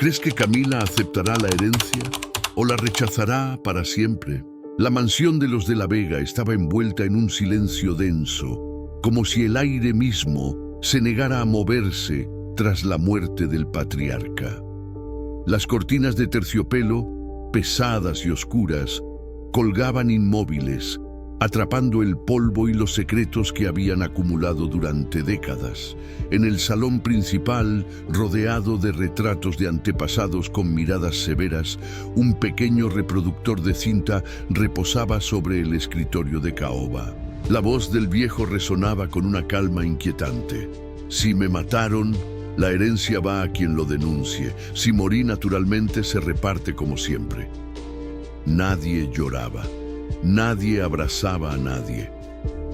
¿Crees que Camila aceptará la herencia o la rechazará para siempre? La mansión de los de la Vega estaba envuelta en un silencio denso, como si el aire mismo se negara a moverse tras la muerte del patriarca. Las cortinas de terciopelo, pesadas y oscuras, colgaban inmóviles, atrapando el polvo y los secretos que habían acumulado durante décadas. En el salón principal, rodeado de retratos de antepasados con miradas severas, un pequeño reproductor de cinta reposaba sobre el escritorio de caoba. La voz del viejo resonaba con una calma inquietante. Si me mataron, la herencia va a quien lo denuncie. Si morí, naturalmente se reparte como siempre. Nadie lloraba. Nadie abrazaba a nadie,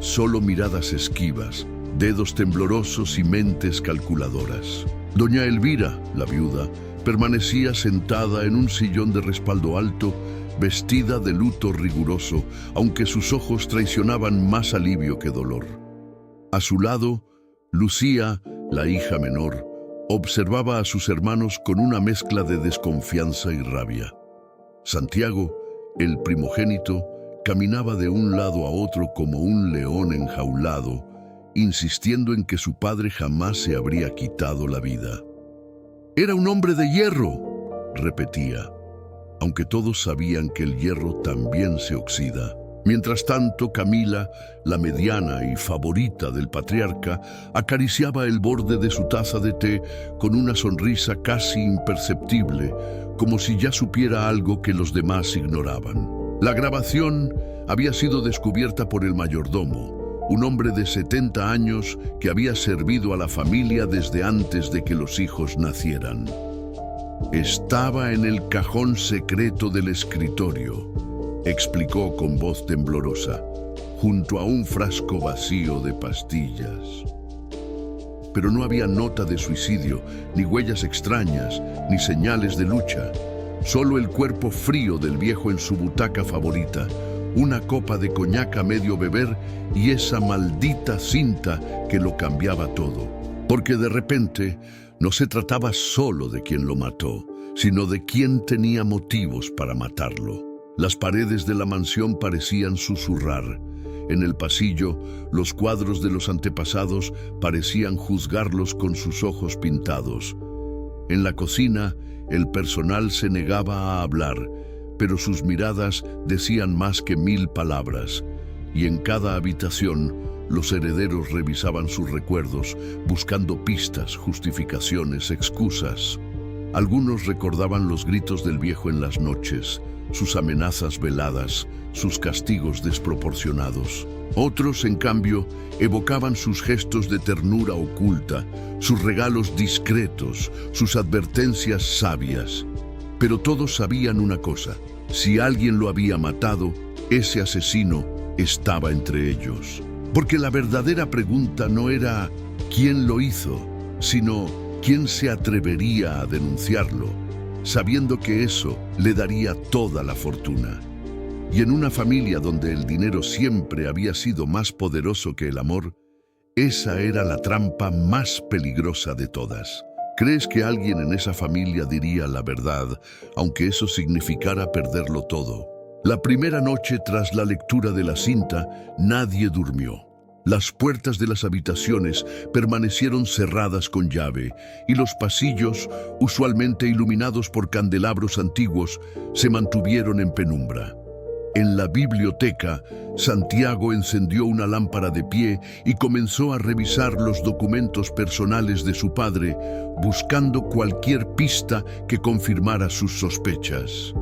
solo miradas esquivas, dedos temblorosos y mentes calculadoras. Doña Elvira, la viuda, permanecía sentada en un sillón de respaldo alto, vestida de luto riguroso, aunque sus ojos traicionaban más alivio que dolor. A su lado, Lucía, la hija menor, observaba a sus hermanos con una mezcla de desconfianza y rabia. Santiago, el primogénito, caminaba de un lado a otro como un león enjaulado, insistiendo en que su padre jamás se habría quitado la vida. «Era un hombre de hierro», repetía, aunque todos sabían que el hierro también se oxida. Mientras tanto, Camila, la mediana y favorita del patriarca, acariciaba el borde de su taza de té con una sonrisa casi imperceptible, como si ya supiera algo que los demás ignoraban. La grabación había sido descubierta por el mayordomo, un hombre de 70 años que había servido a la familia desde antes de que los hijos nacieran. Estaba en el cajón secreto del escritorio, explicó con voz temblorosa, junto a un frasco vacío de pastillas. Pero no había nota de suicidio, ni huellas extrañas, ni señales de lucha. Solo el cuerpo frío del viejo en su butaca favorita, una copa de coñac a medio beber y esa maldita cinta que lo cambiaba todo. Porque de repente no se trataba solo de quien lo mató, sino de quien tenía motivos para matarlo. Las paredes de la mansión parecían susurrar. En el pasillo, los cuadros de los antepasados parecían juzgarlos con sus ojos pintados. En la cocina, el personal se negaba a hablar, pero sus miradas decían más que 1000 palabras. Y en cada habitación, los herederos revisaban sus recuerdos, buscando pistas, justificaciones, excusas. Algunos recordaban los gritos del viejo en las noches, sus amenazas veladas, sus castigos desproporcionados. Otros, en cambio, evocaban sus gestos de ternura oculta, sus regalos discretos, sus advertencias sabias. Pero todos sabían una cosa: si alguien lo había matado, ese asesino estaba entre ellos. Porque la verdadera pregunta no era quién lo hizo, sino quién se atrevería a denunciarlo, sabiendo que eso le daría toda la fortuna. Y en una familia donde el dinero siempre había sido más poderoso que el amor, esa era la trampa más peligrosa de todas. ¿Crees que alguien en esa familia diría la verdad, aunque eso significara perderlo todo? La primera noche tras la lectura de la cinta, nadie durmió. Las puertas de las habitaciones permanecieron cerradas con llave y los pasillos, usualmente iluminados por candelabros antiguos, se mantuvieron en penumbra. En la biblioteca, Santiago encendió una lámpara de pie y comenzó a revisar los documentos personales de su padre, buscando cualquier pista que confirmara sus sospechas.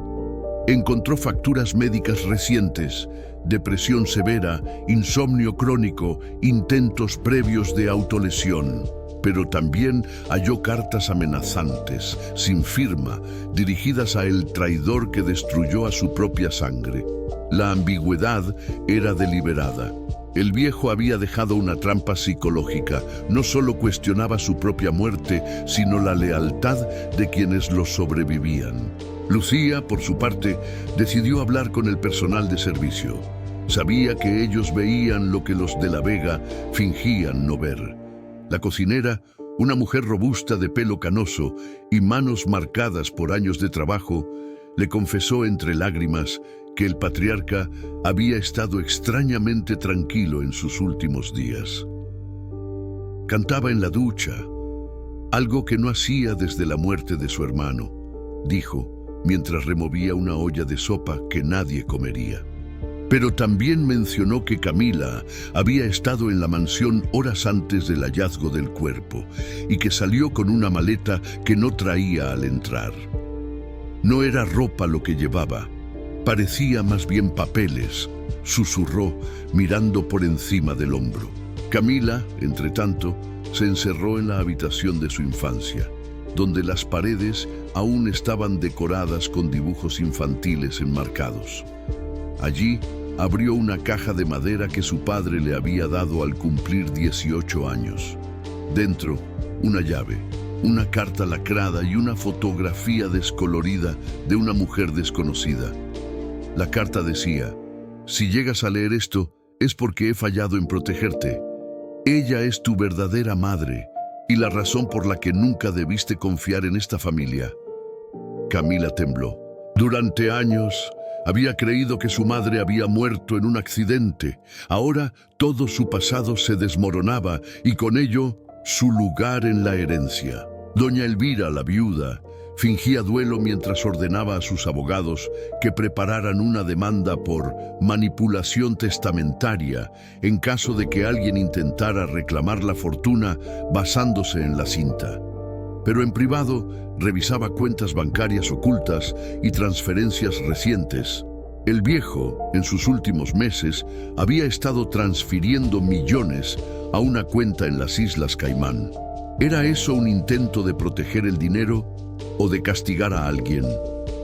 Encontró facturas médicas recientes, depresión severa, insomnio crónico, intentos previos de autolesión. Pero también halló cartas amenazantes, sin firma, dirigidas a el traidor que destruyó a su propia sangre. La ambigüedad era deliberada. El viejo había dejado una trampa psicológica. No solo cuestionaba su propia muerte, sino la lealtad de quienes lo sobrevivían. Lucía, por su parte, decidió hablar con el personal de servicio. Sabía que ellos veían lo que los de la Vega fingían no ver. La cocinera, Una mujer robusta de pelo canoso y manos marcadas por años de trabajo, le confesó entre lágrimas que el patriarca había estado extrañamente tranquilo en sus últimos días. Cantaba en la ducha, algo que no hacía desde la muerte de su hermano, dijo, mientras removía una olla de sopa que nadie comería. Pero también mencionó que Camila había estado en la mansión horas antes del hallazgo del cuerpo y que salió con una maleta que no traía al entrar. No era ropa lo que llevaba, parecía más bien papeles, susurró mirando por encima del hombro. Camila, entre tanto, se encerró en la habitación de su infancia, donde las paredes aún estaban decoradas con dibujos infantiles enmarcados. Allí abrió una caja de madera que su padre le había dado al cumplir 18 años. Dentro, una llave, una carta lacrada y una fotografía descolorida de una mujer desconocida. La carta decía: si llegas a leer esto, es porque he fallado en protegerte. Ella es tu verdadera madre y la razón por la que nunca debiste confiar en esta familia. Camila tembló. Durante años había creído que su madre había muerto en un accidente. Ahora todo su pasado se desmoronaba y con ello su lugar en la herencia. Doña Elvira, la viuda, fingía duelo mientras ordenaba a sus abogados que prepararan una demanda por manipulación testamentaria en caso de que alguien intentara reclamar la fortuna basándose en la cinta. Pero en privado revisaba cuentas bancarias ocultas y transferencias recientes. El viejo, en sus últimos meses, había estado transfiriendo millones a una cuenta en las Islas Caimán. ¿Era eso un intento de proteger el dinero o de castigar a alguien?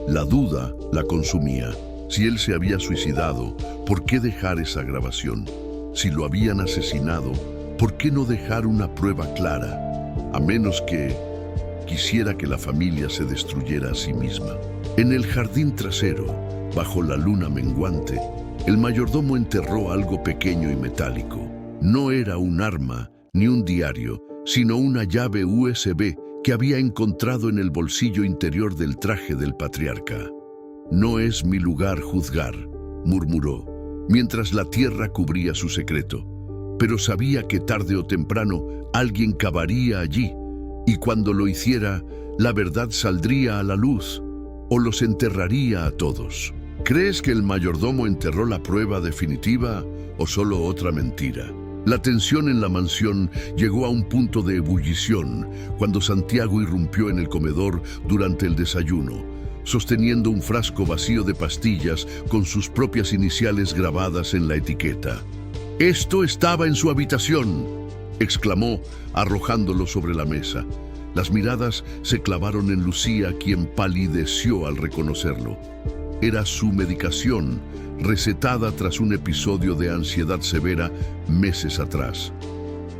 La duda la consumía. Si él se había suicidado, ¿por qué dejar esa grabación? Si lo habían asesinado, ¿por qué no dejar una prueba clara? A menos que quisiera que la familia se destruyera a sí misma. En el jardín trasero, bajo la luna menguante, el mayordomo enterró algo pequeño y metálico. No era un arma ni un diario, sino una llave USB que había encontrado en el bolsillo interior del traje del patriarca. No es mi lugar juzgar, murmuró, mientras la tierra cubría su secreto. Pero sabía que tarde o temprano alguien cavaría allí, y cuando lo hiciera, la verdad saldría a la luz, o los enterraría a todos. ¿Crees que el mayordomo enterró la prueba definitiva o solo otra mentira? La tensión en la mansión llegó a un punto de ebullición cuando Santiago irrumpió en el comedor durante el desayuno, sosteniendo un frasco vacío de pastillas con sus propias iniciales grabadas en la etiqueta. «¡Esto estaba en su habitación!», exclamó, arrojándolo sobre la mesa. Las miradas se clavaron en Lucía, quien palideció al reconocerlo. Era su medicación, recetada tras un episodio de ansiedad severa meses atrás.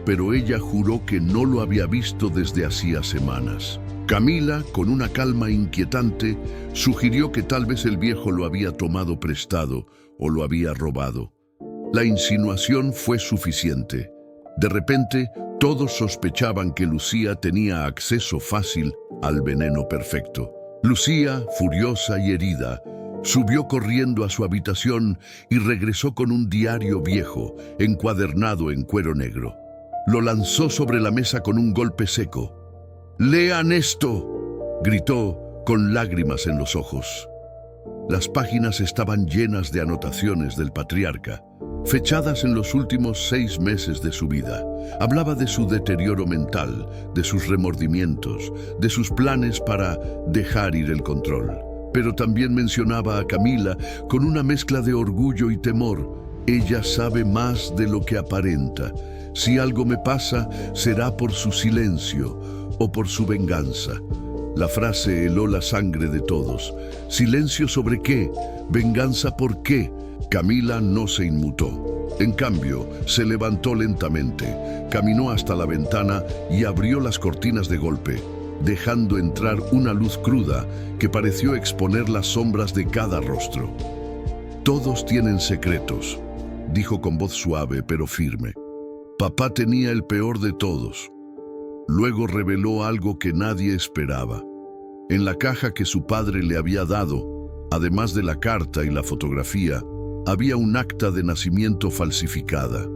Pero ella juró que no lo había visto desde hacía semanas. Camila, con una calma inquietante, sugirió que tal vez el viejo lo había tomado prestado o lo había robado. La insinuación fue suficiente. De repente, todos sospechaban que Lucía tenía acceso fácil al veneno perfecto. Lucía, furiosa y herida, subió corriendo a su habitación y regresó con un diario viejo, encuadernado en cuero negro. Lo lanzó sobre la mesa con un golpe seco. «¡Lean esto!», gritó, con lágrimas en los ojos. Las páginas estaban llenas de anotaciones del patriarca, fechadas en los últimos 6 meses de su vida. Hablaba de su deterioro mental, de sus remordimientos, de sus planes para dejar ir el control. Pero también mencionaba a Camila con una mezcla de orgullo y temor. «Ella sabe más de lo que aparenta. Si algo me pasa, será por su silencio o por su venganza». La frase heló la sangre de todos. ¿Silencio sobre qué? ¿Venganza por qué? Camila no se inmutó. En cambio, se levantó lentamente, caminó hasta la ventana y abrió las cortinas de golpe, dejando entrar una luz cruda que pareció exponer las sombras de cada rostro. «Todos tienen secretos», dijo con voz suave pero firme. «Papá tenía el peor de todos. Luego reveló algo que nadie esperaba. En la caja que su padre le había dado, además de la carta y la fotografía, había un acta de nacimiento falsificada.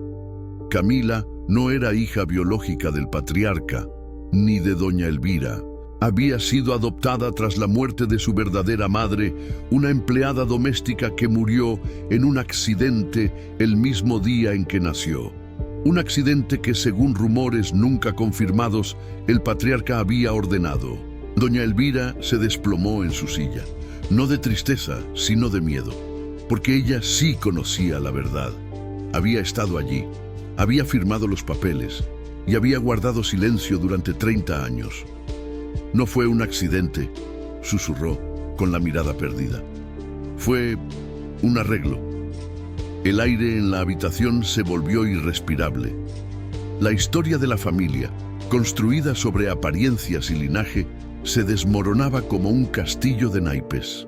Camila no era hija biológica del patriarca, ni de doña Elvira. Había sido adoptada tras la muerte de su verdadera madre, una empleada doméstica que murió en un accidente el mismo día en que nació. Un accidente que, según rumores nunca confirmados, el patriarca había ordenado. Doña Elvira se desplomó en su silla, no de tristeza, sino de miedo, porque ella sí conocía la verdad. Había estado allí, había firmado los papeles y había guardado silencio durante 30 años. No fue un accidente, susurró con la mirada perdida. Fue un arreglo. El aire en la habitación se volvió irrespirable. La historia de la familia, construida sobre apariencias y linaje, se desmoronaba como un castillo de naipes.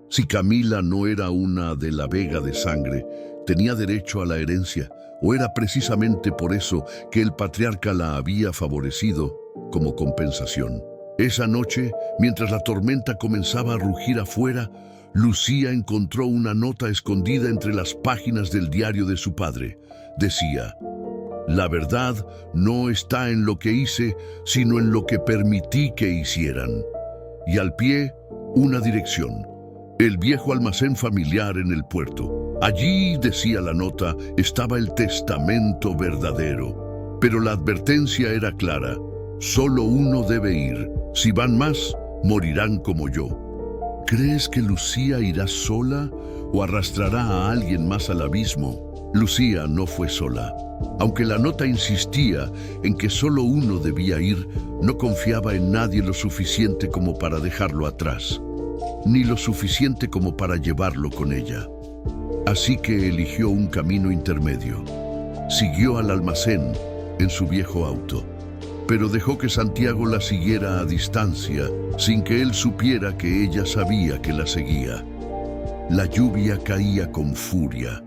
Si Camila no era una de la Vega de sangre, tenía derecho a la herencia, o era precisamente por eso que el patriarca la había favorecido como compensación. Esa noche, mientras la tormenta comenzaba a rugir afuera, Lucía encontró una nota escondida entre las páginas del diario de su padre. Decía: «La verdad no está en lo que hice, sino en lo que permití que hicieran». Y al pie, una dirección: el viejo almacén familiar en el puerto. Allí, decía la nota, estaba el testamento verdadero. Pero la advertencia era clara: solo uno debe ir. Si van más, morirán como yo. ¿Crees que Lucía irá sola o arrastrará a alguien más al abismo? Lucía no fue sola. Aunque la nota insistía en que solo uno debía ir, no confiaba en nadie lo suficiente como para dejarlo atrás, ni lo suficiente como para llevarlo con ella. Así que eligió un camino intermedio. Siguió al almacén en su viejo auto, pero dejó que Santiago la siguiera a distancia, sin que él supiera que ella sabía que la seguía. La lluvia caía con furia,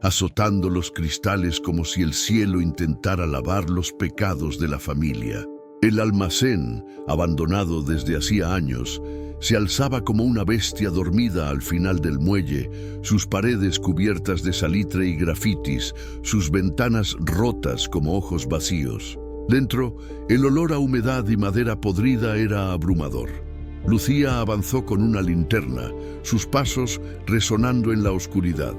azotando los cristales como si el cielo intentara lavar los pecados de la familia. El almacén, abandonado desde hacía años, se alzaba como una bestia dormida al final del muelle, sus paredes cubiertas de salitre y grafitis, sus ventanas rotas como ojos vacíos. Dentro, el olor a humedad y madera podrida era abrumador. Lucía avanzó con una linterna, sus pasos resonando en la oscuridad.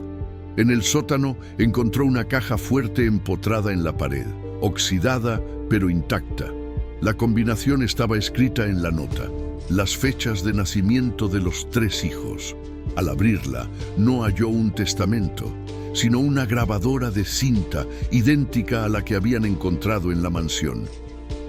En el sótano encontró una caja fuerte empotrada en la pared, oxidada pero intacta. La combinación estaba escrita en la nota: las fechas de nacimiento de los 3 hijos. Al abrirla, no halló un testamento, sino una grabadora de cinta idéntica a la que habían encontrado en la mansión.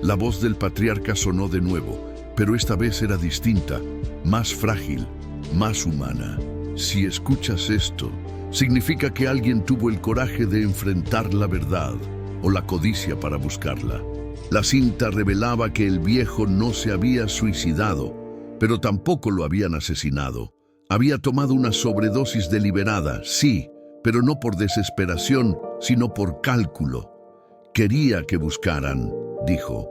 La voz del patriarca sonó de nuevo, pero esta vez era distinta, más frágil, más humana. Si escuchas esto, significa que alguien tuvo el coraje de enfrentar la verdad o la codicia para buscarla. La cinta revelaba que el viejo no se había suicidado, pero tampoco lo habían asesinado. Había tomado una sobredosis deliberada, sí, pero no por desesperación, sino por cálculo. Quería que buscaran, dijo.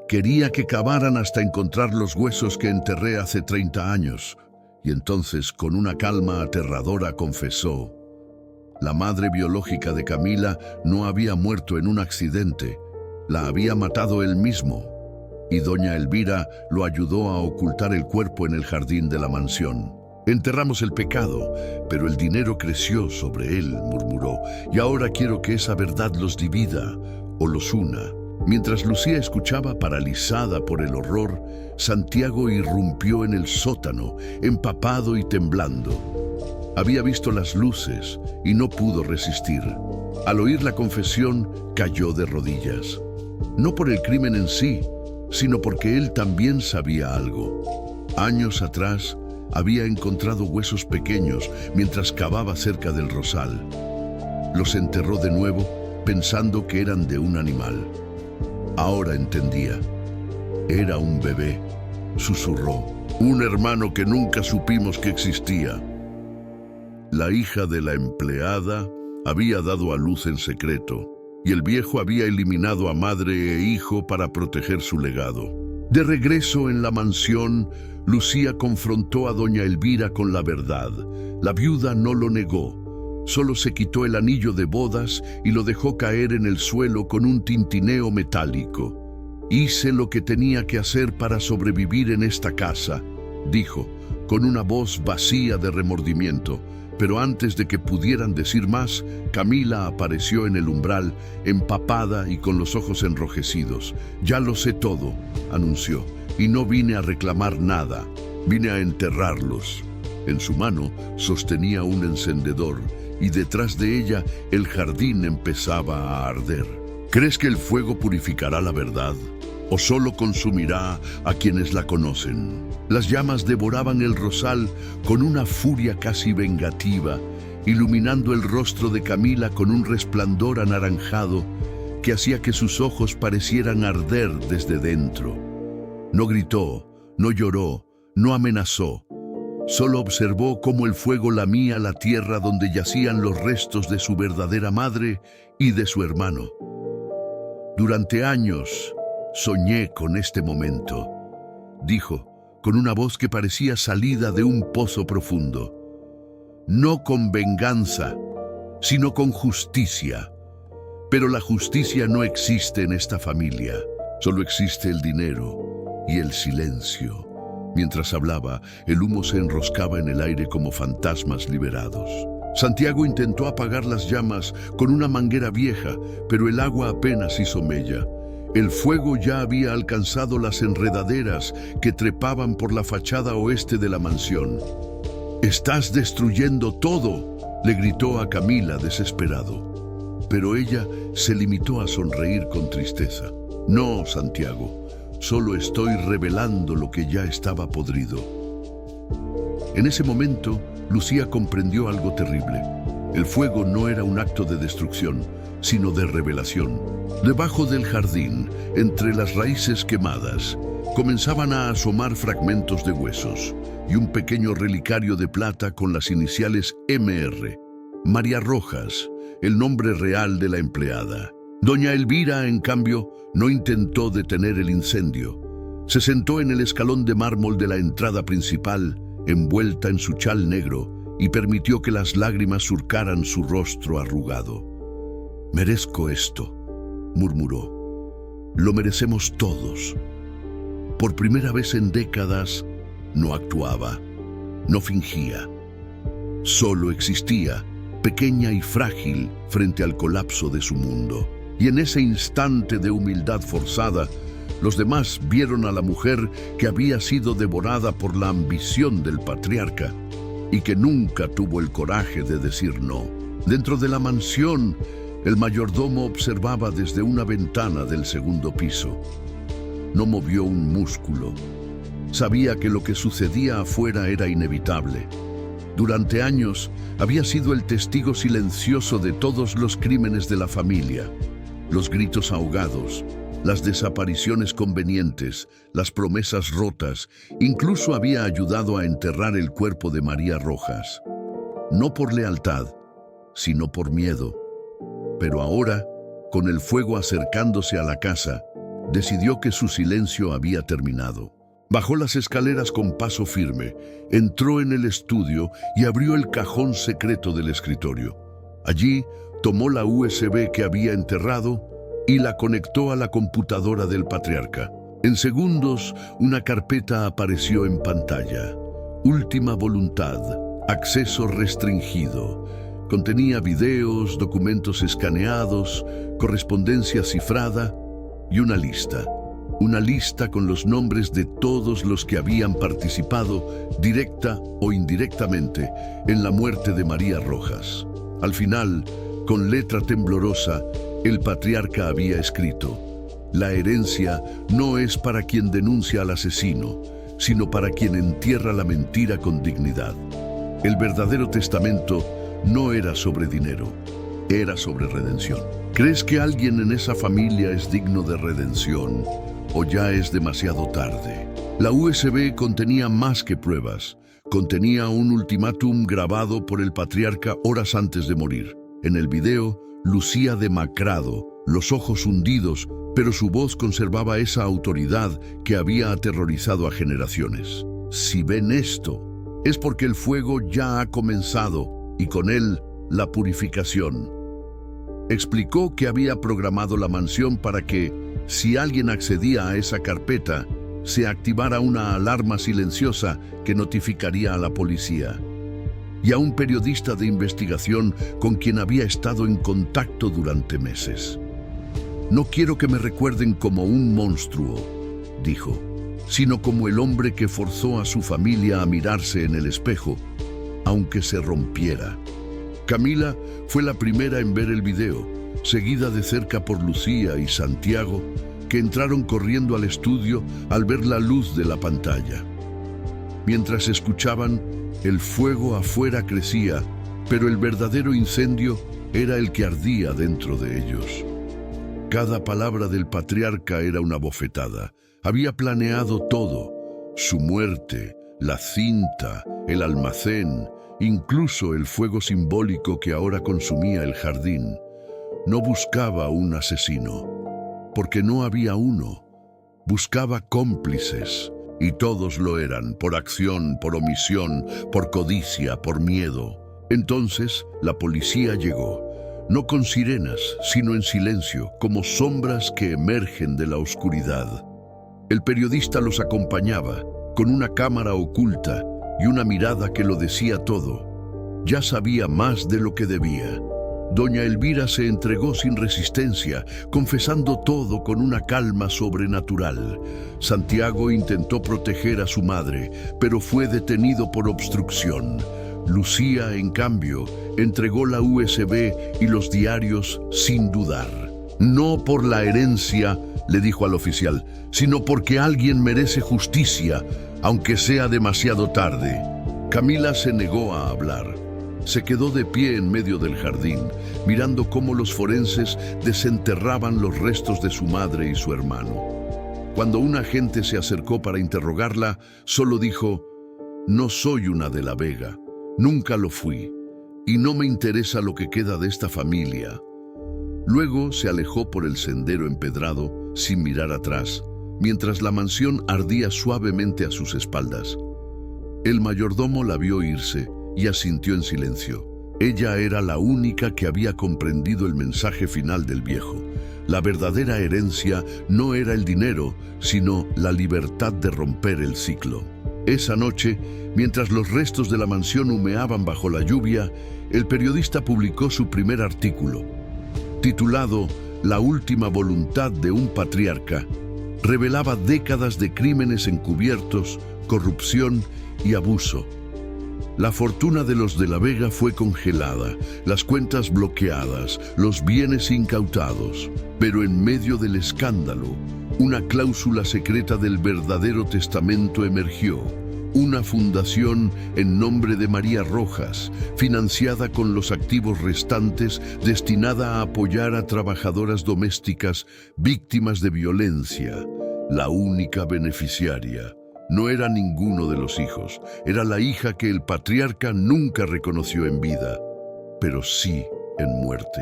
Quería que cavaran hasta encontrar los huesos que enterré hace 30 años. Y entonces, con una calma aterradora, confesó: la madre biológica de Camila no había muerto en un accidente, la había matado él mismo. Y doña Elvira lo ayudó a ocultar el cuerpo en el jardín de la mansión. Enterramos el pecado, pero el dinero creció sobre él, murmuró, y ahora quiero que esa verdad los divida o los una. Mientras Lucía escuchaba, paralizada por el horror, Santiago irrumpió en el sótano, empapado y temblando. Había visto las luces y no pudo resistir. Al oír la confesión, cayó de rodillas. No por el crimen en sí, sino porque él también sabía algo. Años atrás, había encontrado huesos pequeños mientras cavaba cerca del rosal. Los enterró de nuevo, pensando que eran de un animal. Ahora entendía. Era un bebé, susurró. Un hermano que nunca supimos que existía. La hija de la empleada había dado a luz en secreto. y el viejo había eliminado a madre e hijo para proteger su legado. De regreso en la mansión, Lucía confrontó a doña Elvira con la verdad. La viuda no lo negó, solo se quitó el anillo de bodas y lo dejó caer en el suelo con un tintineo metálico. «Hice lo que tenía que hacer para sobrevivir en esta casa», dijo, con una voz vacía de remordimiento. Pero antes de que pudieran decir más, Camila apareció en el umbral, empapada y con los ojos enrojecidos. «Ya lo sé todo», anunció, «y no vine a reclamar nada, vine a enterrarlos». En su mano sostenía un encendedor y detrás de ella el jardín empezaba a arder. «¿Crees que el fuego purificará la verdad? ¿O solo consumirá a quienes la conocen?». Las llamas devoraban el rosal con una furia casi vengativa, iluminando el rostro de Camila con un resplandor anaranjado que hacía que sus ojos parecieran arder desde dentro. No gritó, no lloró, no amenazó. Solo observó cómo el fuego lamía la tierra donde yacían los restos de su verdadera madre y de su hermano. «Durante años soñé con este momento», dijo, con una voz que parecía salida de un pozo profundo. «No con venganza, sino con justicia. Pero la justicia no existe en esta familia. Solo existe el dinero y el silencio». Mientras hablaba, el humo se enroscaba en el aire como fantasmas liberados. Santiago intentó apagar las llamas con una manguera vieja, pero el agua apenas hizo mella. El fuego ya había alcanzado las enredaderas que trepaban por la fachada oeste de la mansión. «Estás destruyendo todo», le gritó a Camila desesperado. Pero ella se limitó a sonreír con tristeza. «No, Santiago, solo estoy revelando lo que ya estaba podrido». En ese momento, Lucía comprendió algo terrible. El fuego no era un acto de destrucción, sino de revelación. Debajo del jardín, entre las raíces quemadas, comenzaban a asomar fragmentos de huesos y un pequeño relicario de plata con las iniciales MR. María Rojas, el nombre real de la empleada. Doña Elvira, en cambio, no intentó detener el incendio. Se sentó en el escalón de mármol de la entrada principal, envuelta en su chal negro, y permitió que las lágrimas surcaran su rostro arrugado. «Merezco esto», murmuró. «Lo merecemos todos». Por primera vez en décadas, no actuaba, no fingía. Solo existía, pequeña y frágil frente al colapso de su mundo. Y en ese instante de humildad forzada, los demás vieron a la mujer que había sido devorada por la ambición del patriarca y que nunca tuvo el coraje de decir no. Dentro de la mansión, el mayordomo observaba desde una ventana del segundo piso. No movió un músculo. Sabía que lo que sucedía afuera era inevitable. Durante años había sido el testigo silencioso de todos los crímenes de la familia. Los gritos ahogados, las desapariciones convenientes, las promesas rotas, incluso había ayudado a enterrar el cuerpo de María Rojas. No por lealtad, sino por miedo. Pero ahora, con el fuego acercándose a la casa, decidió que su silencio había terminado. Bajó las escaleras con paso firme, entró en el estudio y abrió el cajón secreto del escritorio. Allí, tomó la USB que había enterrado y la conectó a la computadora del patriarca. En segundos, una carpeta apareció en pantalla. Última voluntad, acceso restringido. Contenía videos, documentos escaneados, correspondencia cifrada y una lista. Una lista con los nombres de todos los que habían participado, directa o indirectamente, en la muerte de María Rojas. Al final, con letra temblorosa, el patriarca había escrito: «La herencia no es para quien denuncia al asesino, sino para quien entierra la mentira con dignidad». El verdadero testamento no era sobre dinero, era sobre redención. ¿Crees que alguien en esa familia es digno de redención o ya es demasiado tarde? La USB contenía más que pruebas. Contenía un ultimátum grabado por el patriarca horas antes de morir. En el video, lucía demacrado, los ojos hundidos, pero su voz conservaba esa autoridad que había aterrorizado a generaciones. Si ven esto, es porque el fuego ya ha comenzado y con él la purificación. Explicó que había programado la mansión para que, si alguien accedía a esa carpeta, se activara una alarma silenciosa que notificaría a la policía y a un periodista de investigación con quien había estado en contacto durante meses. No quiero que me recuerden como un monstruo, dijo, sino como el hombre que forzó a su familia a mirarse en el espejo, aunque se rompiera. Camila fue la primera en ver el video, seguida de cerca por Lucía y Santiago, que entraron corriendo al estudio al ver la luz de la pantalla. Mientras escuchaban, el fuego afuera crecía, pero el verdadero incendio era el que ardía dentro de ellos. Cada palabra del patriarca era una bofetada. Había planeado todo: su muerte, la cinta, el almacén, incluso el fuego simbólico que ahora consumía el jardín. No buscaba un asesino, porque no había uno. Buscaba cómplices, y todos lo eran, por acción, por omisión, por codicia, por miedo. Entonces la policía llegó, no con sirenas, sino en silencio, como sombras que emergen de la oscuridad. El periodista los acompañaba, con una cámara oculta y una mirada que lo decía todo. Ya sabía más de lo que debía. Doña Elvira se entregó sin resistencia, confesando todo con una calma sobrenatural. Santiago intentó proteger a su madre, pero fue detenido por obstrucción. Lucía, en cambio, entregó la USB y los diarios sin dudar. No por la herencia, le dijo al oficial, sino porque alguien merece justicia, aunque sea demasiado tarde. Camila se negó a hablar. Se quedó de pie en medio del jardín, mirando cómo los forenses desenterraban los restos de su madre y su hermano. Cuando un agente se acercó para interrogarla, solo dijo: «No soy una de la Vega, nunca lo fui, y no me interesa lo que queda de esta familia». Luego se alejó por el sendero empedrado, sin mirar atrás, mientras la mansión ardía suavemente a sus espaldas. El mayordomo la vio irse y asintió en silencio. Ella era la única que había comprendido el mensaje final del viejo. La verdadera herencia no era el dinero, sino la libertad de romper el ciclo. Esa noche, mientras los restos de la mansión humeaban bajo la lluvia, el periodista publicó su primer artículo, titulado «La última voluntad de un patriarca». Revelaba décadas de crímenes encubiertos, corrupción y abuso. La fortuna de los de la Vega fue congelada, las cuentas bloqueadas, los bienes incautados. Pero en medio del escándalo, una cláusula secreta del verdadero testamento emergió. Una fundación en nombre de María Rojas, financiada con los activos restantes, destinada a apoyar a trabajadoras domésticas víctimas de violencia. La única beneficiaria no era ninguno de los hijos, era la hija que el patriarca nunca reconoció en vida, pero sí en muerte.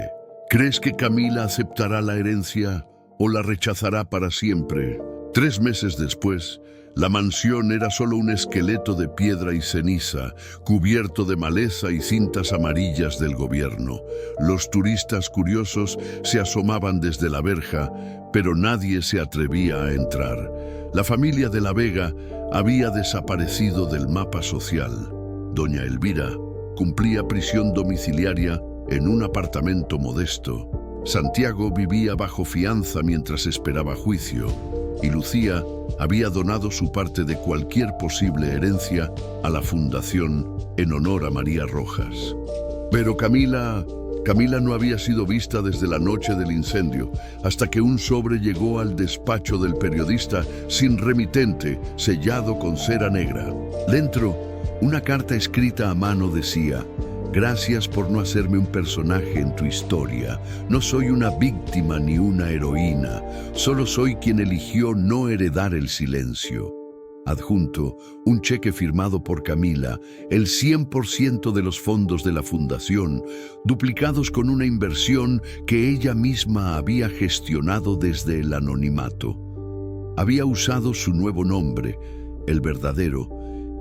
¿Crees que Camila aceptará la herencia o la rechazará para siempre? 3 meses después, la mansión era solo un esqueleto de piedra y ceniza, cubierto de maleza y cintas amarillas del gobierno. Los turistas curiosos se asomaban desde la verja, pero nadie se atrevía a entrar. La familia de la Vega había desaparecido del mapa social. Doña Elvira cumplía prisión domiciliaria en un apartamento modesto. Santiago vivía bajo fianza mientras esperaba juicio, y Lucía había donado su parte de cualquier posible herencia a la fundación en honor a María Rojas. Pero Camila no había sido vista desde la noche del incendio, hasta que un sobre llegó al despacho del periodista sin remitente, sellado con cera negra. Dentro, una carta escrita a mano decía: «Gracias por no hacerme un personaje en tu historia. No soy una víctima ni una heroína. Solo soy quien eligió no heredar el silencio». Adjunto, un cheque firmado por Camila, el 100% de los fondos de la fundación, duplicados con una inversión que ella misma había gestionado desde el anonimato. Había usado su nuevo nombre, el verdadero,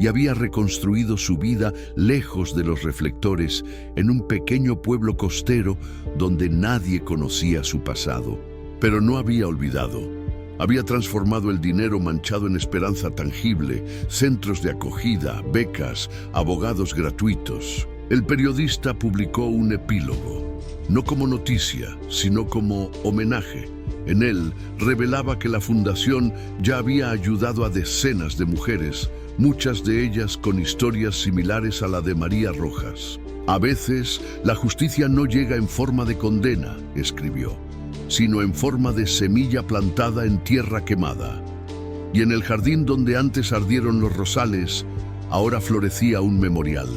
y había reconstruido su vida lejos de los reflectores en un pequeño pueblo costero donde nadie conocía su pasado. Pero no había olvidado. Había transformado el dinero manchado en esperanza tangible, centros de acogida, becas, abogados gratuitos. El periodista publicó un epílogo, no como noticia, sino como homenaje. En él revelaba que la fundación ya había ayudado a decenas de mujeres, muchas de ellas con historias similares a la de María Rojas. A veces, la justicia no llega en forma de condena, escribió, sino en forma de semilla plantada en tierra quemada. Y en el jardín donde antes ardieron los rosales, ahora florecía un memorial.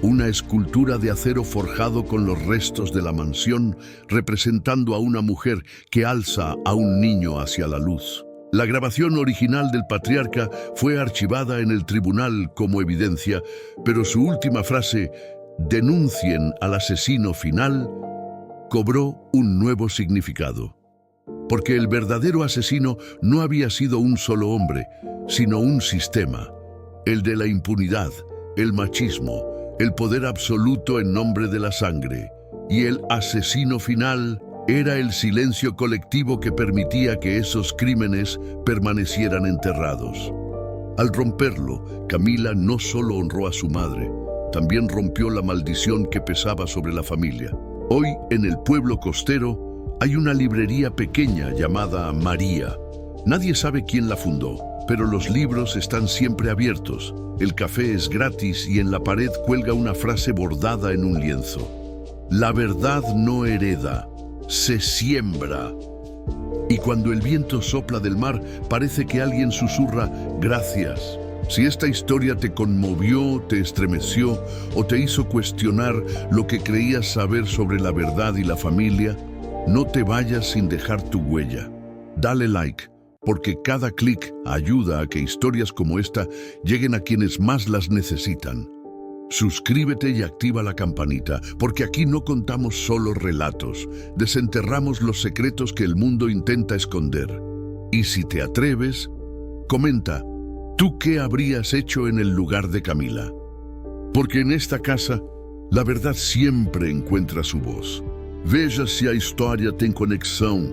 Una escultura de acero forjado con los restos de la mansión, representando a una mujer que alza a un niño hacia la luz. La grabación original del patriarca fue archivada en el tribunal como evidencia, pero su última frase, "denuncien al asesino final", cobró un nuevo significado. Porque el verdadero asesino no había sido un solo hombre, sino un sistema, el de la impunidad, el machismo, el poder absoluto en nombre de la sangre. Y el asesino final era el silencio colectivo que permitía que esos crímenes permanecieran enterrados. Al romperlo, Camila no solo honró a su madre, también rompió la maldición que pesaba sobre la familia. Hoy, en el pueblo costero, hay una librería pequeña llamada María. Nadie sabe quién la fundó, pero los libros están siempre abiertos. El café es gratis y en la pared cuelga una frase bordada en un lienzo. La verdad no hereda, se siembra. Y cuando el viento sopla del mar, parece que alguien susurra, gracias. Si esta historia te conmovió, te estremeció o te hizo cuestionar lo que creías saber sobre la verdad y la familia, no te vayas sin dejar tu huella. Dale like, porque cada clic ayuda a que historias como esta lleguen a quienes más las necesitan. Suscríbete y activa la campanita, porque aquí no contamos solo relatos, desenterramos los secretos que el mundo intenta esconder. Y si te atreves, comenta, ¿tú qué habrías hecho en el lugar de Camila? Porque en esta casa, la verdad siempre encuentra su voz. Veja se a história tem conexão